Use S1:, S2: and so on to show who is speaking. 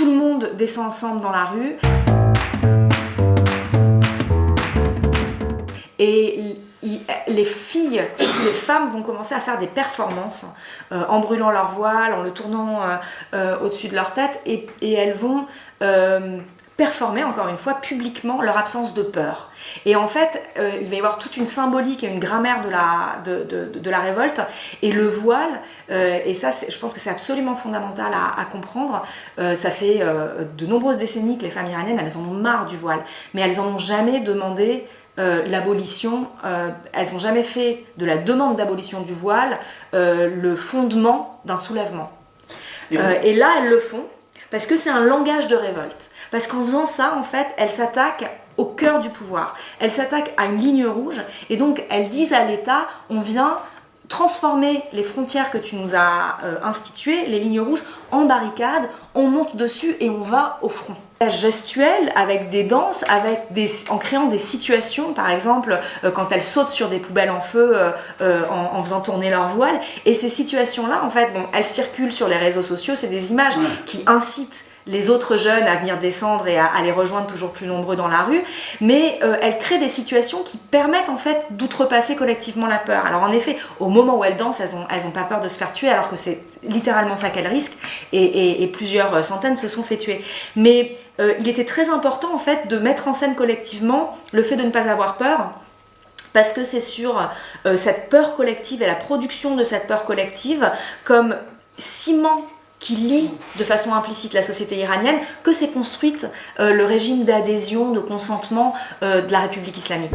S1: tout le monde descend ensemble dans la rue. Et les filles, surtout les femmes, vont commencer à faire des performances en brûlant leur voile, en le tournant au-dessus de leur tête, et elles vont performer, encore une fois, publiquement leur absence de peur. Et en fait, il va y avoir toute une symbolique et une grammaire de la révolte, et le voile, et ça, je pense que c'est absolument fondamental à comprendre. Ça fait de nombreuses décennies que les femmes iraniennes, elles en ont marre du voile, mais elles n'en ont jamais demandé l'abolition, elles n'ont jamais fait de la demande d'abolition du voile le fondement d'un soulèvement. Et là, elles le font parce que c'est un langage de révolte. Parce qu'en faisant ça, en fait, elles s'attaquent au cœur du pouvoir. Elles s'attaquent à une ligne rouge, et donc elles disent à l'État, on vient transformer les frontières que tu nous as instituées, les lignes rouges, en barricades, on monte dessus et on va au front. Gestuelle, avec des danses, en créant des situations, par exemple quand elles sautent sur des poubelles en feu en faisant tourner leur voile. Et ces situations-là, en fait, elles circulent sur les réseaux sociaux, c'est des images qui incitent les autres jeunes à venir descendre et à les rejoindre toujours plus nombreux dans la rue, mais elles créent des situations qui permettent en fait d'outrepasser collectivement la peur. Alors en effet, au moment où elles dansent, elles ont pas peur de se faire tuer, alors que c'est littéralement ça qu'elles risquent, et plusieurs centaines se sont fait tuer. Mais il était très important en fait de mettre en scène collectivement le fait de ne pas avoir peur, parce que c'est sur cette peur collective et la production de cette peur collective comme ciment qui lie de façon implicite la société iranienne que s'est construite le régime d'adhésion, de consentement de la République islamique.